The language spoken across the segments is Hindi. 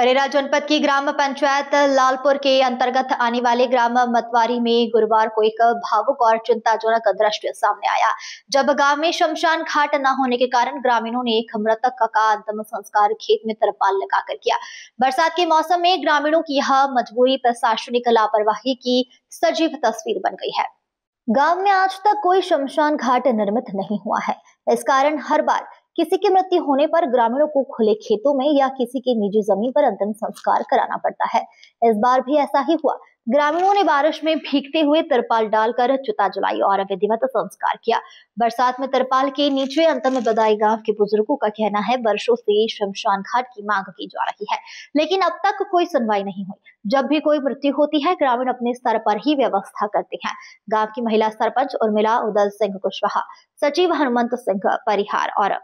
बरेरा जनपद की ग्राम पंचायत लालपुर के अंतर्गत आने वाले ग्राम मतवारी में गुरुवार को एक भावुक और चिंताजनक दृश्य सामने आया, जब गांव में शमशान घाट न होने के कारण ग्रामीणों ने एक मृतक का अंतिम संस्कार खेत में तिरपाल लगाकर किया। बरसात के मौसम में ग्रामीणों की यह मजबूरी प्रशासनिक लापरवाही की सजीव तस्वीर बन गई है। गांव में आज तक कोई शमशान घाट निर्मित नहीं हुआ है। इस कारण हर बार किसी की मृत्यु होने पर ग्रामीणों को खुले खेतों में या किसी की निजी जमीन पर अंतिम संस्कार कराना पड़ता है। इस बार भी ऐसा ही हुआ। ग्रामीणों ने बारिश में भीगते हुए तिरपाल डालकर चिता जलाई और विधिवत संस्कार किया। बरसात में तिरपाल के नीचे अंतिम विदाई गांव के बुजुर्गों का कहना है, वर्षों से शमशान घाट की मांग की जा रही है, लेकिन अब तक कोई सुनवाई नहीं हुई। जब भी कोई मृत्यु होती है, ग्रामीण अपने स्तर पर ही व्यवस्था करते हैं। गाँव की महिला सरपंच उर्मिला उदल सिंह कुशवाहा, सचिव हनुमंत सिंह परिहार और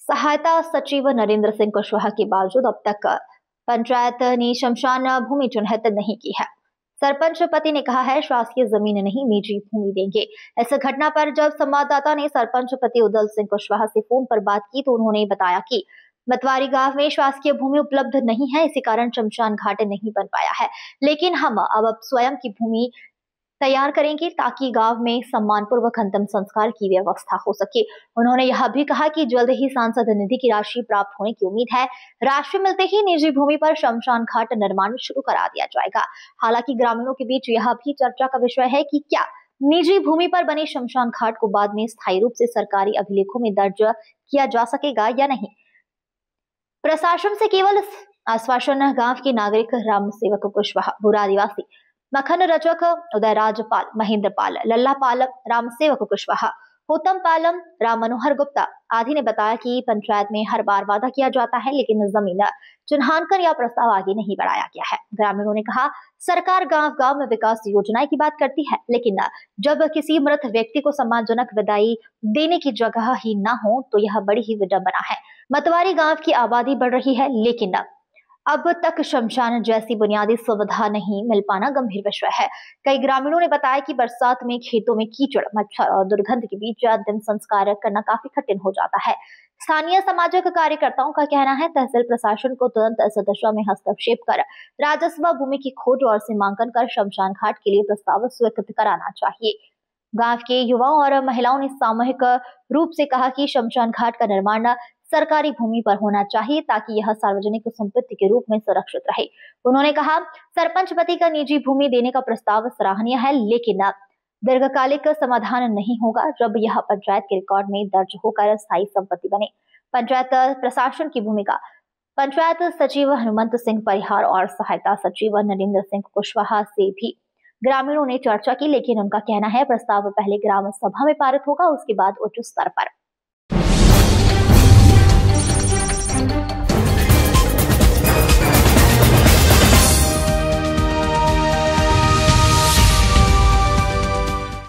सहायता सचिव नरेंद्र सिंह कुशवाहा के बावजूद अब तक पंचायत ने शमशान भूमि चिन्हित नहीं की है। सरपंच पति ने कहा है, शासकीय जमीन नहीं, निजी भूमि देंगे। इस घटना पर जब संवाददाता ने सरपंच पति उदल सिंह कुशवाहा से फोन पर बात की तो उन्होंने बताया कि मतवारी गांव में शासकीय भूमि उपलब्ध नहीं है, इसी कारण शमशान घाट नहीं बन पाया है, लेकिन हम अब स्वयं की भूमि तैयार करेंगे ताकि गांव में सम्मानपूर्वक अंतिम संस्कार की व्यवस्था हो सके। उन्होंने यह भी कहा कि जल्द ही सांसद निधि की राशि प्राप्त होने की उम्मीद है। राशि मिलते ही निजी भूमि पर शमशान घाट निर्माण शुरू करा दिया जाएगा। हालांकि ग्रामीणों के बीच यह भी चर्चा का विषय है कि क्या निजी भूमि पर बने शमशान घाट को बाद में स्थायी रूप से सरकारी अभिलेखों में दर्ज किया जा सकेगा या नहीं। प्रशासन से केवल आश्वासन गांव के नागरिक राम सेवक कुशवाहा, बुरा आदिवासी मखन रचक उदय राजपाल, महेंद्र पाल, लल्ला पाल, राम सेवक कुशवाहा, होतम पालम, राम मनोहर गुप्ता आदि ने बताया कि पंचायत में हर बार वादा किया जाता है, लेकिन जमीन चिन्हांकन या प्रस्ताव आगे नहीं बढ़ाया गया है। ग्रामीणों ने कहा, सरकार गांव-गांव में विकास योजनाएं की बात करती है, लेकिन जब किसी मृत व्यक्ति को सम्मानजनक विदाई देने की जगह ही न हो तो यह बड़ी ही विडंबना है। मतवारी गांव की आबादी बढ़ रही है, लेकिन अब तक शमशान जैसी बुनियादी सुविधा नहीं मिल पाना गंभीर विषय है। कई ग्रामीणों ने बताया कि बरसात में खेतों में कीचड़, मच्छर और दुर्गंध के बीच अंतिम संस्कार करना काफी कठिन हो जाता है। स्थानीय सामाजिक कार्यकर्ताओं का कहना है, तहसील प्रशासन को तुरंत इस दिशा में हस्तक्षेप कर राजस्व, भूमि की खोज और सीमांकन कर शमशान घाट के लिए प्रस्ताव स्वीकृत कराना चाहिए। गांव के युवाओं और महिलाओं ने सामूहिक रूप से कहा कि शमशान घाट का निर्माण सरकारी भूमि पर होना चाहिए ताकि यह सार्वजनिक संपत्ति के रूप में सुरक्षित रहे। उन्होंने कहा, सरपंच पति का निजी भूमि देने का प्रस्ताव सराहनीय है, लेकिन दीर्घकालिक समाधान नहीं होगा जब यह पंचायत के रिकॉर्ड में दर्ज होकर स्थायी संपत्ति बने। पंचायत प्रशासन की भूमिका। पंचायत सचिव हनुमंत सिंह परिहार और सहायता सचिव नरेंद्र सिंह कुशवाहा से भी ग्रामीणों ने चर्चा की, लेकिन उनका कहना है, प्रस्ताव पहले ग्राम सभा में पारित होगा, उसके बाद उच्च स्तर पर